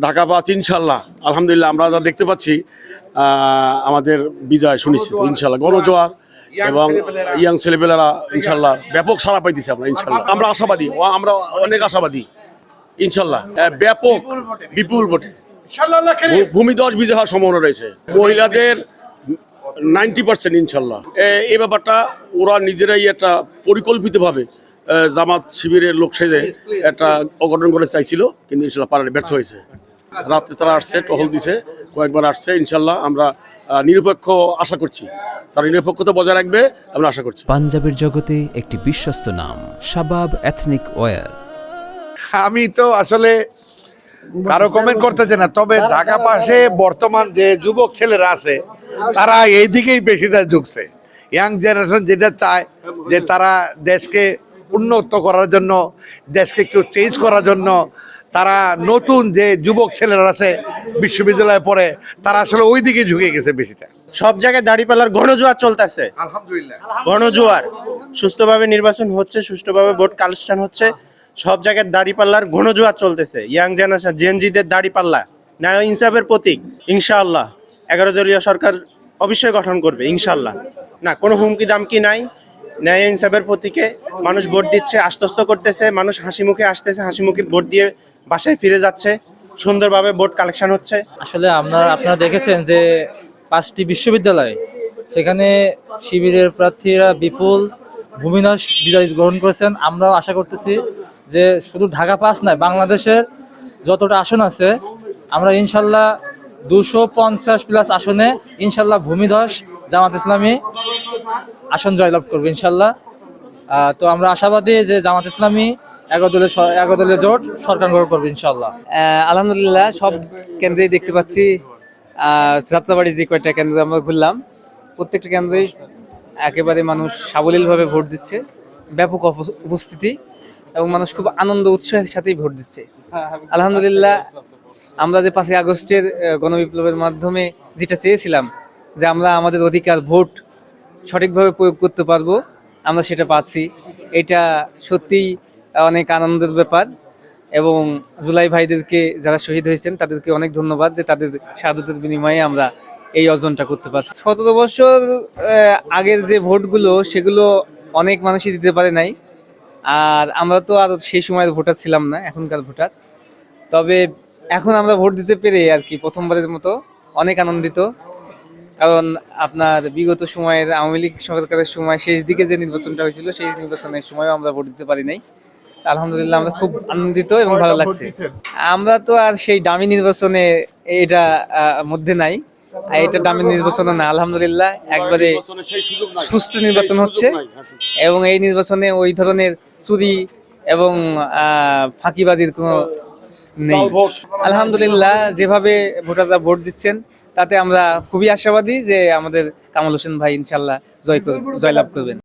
ঢাকা 5 ইনশাল্লাহ। আলহামদুলিল্লাহ আমরা যা দেখতে পাচ্ছি আমাদের বিজয় সুনিশ্চিত ইনশাল্লাহ। গণজোয়ার এবং ইয়াং ছেলেপেলেরা ইনশাল্লাহ ব্যাপক সাড়া পাইতেছি আমরা ইনশাল্লাহ। আমরা আশাবাদী, আমরা অনেক আশাবাদী ইনশাল্লাহ। ব্যাপক বিপুল ভোটে ভূমিধস বিজয় হওয়ার সম্ভাবনা রয়েছে। মহিলাদের 90% ইনশাল্লাহ। এই ব্যাপারটা ওরা নিজেরাই একটা পরিকল্পিতভাবে জামাত শিবিরের লোক সেজে একটা অঘটন করে চাইছিল, কিন্তু ইনশাল্লাহ পারে ব্যর্থ হয়েছে। রাত্রে তারা আসছে, টহল দিছে, কয়েকবার আসছে। ইনশাল্লাহ আমরা নিরপেক্ষ আশা করছি, তারা নিরপেক্ষতা বজায় রাখবে আমরা আশা করছি। পাঞ্জাবের জগতে একটি বিশ্বস্ত নাম শাবাব এথনিক ওয়্যার। আমি তো আসলে কারো কমেন্ট করতেছে না, তবে ঢাকা পাশে বর্তমান যে যুবক ছেলেরা আছে তারা এই দিকেই বেশিটা ঝুঁকছে। ইয়াং জেনারেশন যেটা চায় যে তারা দেশকে উন্নত করার জন্য, দেশকে একটু চেঞ্জ করার জন্য, তারা নতুন যে যুবক ছেলেরা আছে বিশ্ববিদ্যালয়ে পড়ে তারা আসলে ওই দিকে ঝুঁকে গেছে বেশিটা। সব জায়গায় দাঁড়িপাল্লার গণজোয়ার চলতেছে, আলহামদুলিল্লাহ গণজোয়ার। সুষ্ঠুভাবে নির্বাচন হচ্ছে, সুষ্ঠুভাবে ভোট কালেকশন হচ্ছে, সব জায়গায় দাঁড়িপাল্লার গণজোয়ার চলতেছে। ইয়াং জেনারেশন জেনজিদের দাঁড়িপাল্লা ন্যায় ইনসাফের প্রতীক। ইনশাআল্লাহ 11 দলীয় সরকার অবশ্যই গঠন করবে ইনশাআল্লাহ। না কোনো হুমকি দামকি নাই, ন্যায় ইনসাফের প্রতীকে মানুষ ভোট দিচ্ছে, আশ্বস্ত করতেছে, মানুষ হাসি মুখে আসতেছে, হাসি মুখে ভোট দিয়ে বাসায় ফিরে যাচ্ছে, সুন্দরভাবে ভোট কালেকশন হচ্ছে। আসলে আপনারা দেখেছেন যে 5টি বিশ্ববিদ্যালয়, সেখানে শিবিরের প্রার্থীরা বিপুল ভূমিধস বিজয় গ্রহণ করেছেন। আমরাও আশা করতেছি যে শুধু ঢাকা 5 নয়, বাংলাদেশের যতটা আসন আছে আমরা ইনশাল্লাহ 250+ আসনে ইনশাল্লাহ ভূমিধস জামাত ইসলামী আসন জয়লাভ করবে ইনশাল্লাহ। তো আমরা আশাবাদী যে জামাত ইসলামী 11 দলীয় জোট সরকার গঠন করবে ইনশাল্লাহ। আলহামদুলিল্লাহ সব কেন্দ্রেই দেখতে পাচ্ছি। যাত্রাবাড়ি যে কয়টা কেন্দ্রে আমরা ঘুরলাম, প্রত্যেকটা কেন্দ্রেই একেবারে মানুষ সাবলীলভাবে ভোট দিচ্ছে, ব্যাপক উপস্থিতি এবং মানুষ খুব আনন্দ উৎসাহের সাথেই ভোট দিচ্ছে। আলহামদুলিল্লাহ আমরা যে 5ই আগস্টের গণবিপ্লবের মাধ্যমে যেটা চেয়েছিলাম যে আমরা আমাদের অধিকার ভোট সঠিকভাবে প্রয়োগ করতে পারবো, আমরা সেটা পাচ্ছি। এটা সত্যিই অনেক আনন্দের ব্যাপার এবং জুলাই ভাইদেরকে যারা শহীদ হয়েছেন তাদেরকে অনেক ধন্যবাদ যে তাদের শাহাদাতের বিনিময়ে আমরা এই অর্জনটা করতে পারছি। 17 বছর আগের যে ভোটগুলো সেগুলো অনেক মানুষই দিতে পারে নাই, আর আমরা তো আর সেই সময়ের ভোটার ছিলাম না, এখনকার ভোটার। তবে এখন আমরা ভোট দিতে পেরে আর কি প্রথমবারের মতো অনেক আনন্দিত। কারণ আপনার বিগত সময়ের আওয়ামী লীগ সরকারের সময় শেষ দিকে যে নির্বাচনটা হয়েছিল সেই নির্বাচনের সময়ও আমরা ভোট দিতে পারি নাই। আলহামদুলিল্লাহ আমরা খুব আনন্দিত এবং ভালো লাগছে। আমরা তো আর সেই দামি নির্বাচনে এটা মধ্যে নাই, এটা দামি নির্বাচন না। আলহামদুলিল্লাহ একবারে সুষ্ঠু নির্বাচন হচ্ছে এবং এই নির্বাচনে ওই ধরনের চুরি এবং ফাঁকিবাজির কোনো নেই। আলহামদুলিল্লাহ যেভাবে ভোটাররা ভোট দিচ্ছেন তাতে আমরা খুবই আশাবাদী যে আমাদের কামাল হোসেন ভাই ইনশাল্লাহ জয়লাভ করবেন।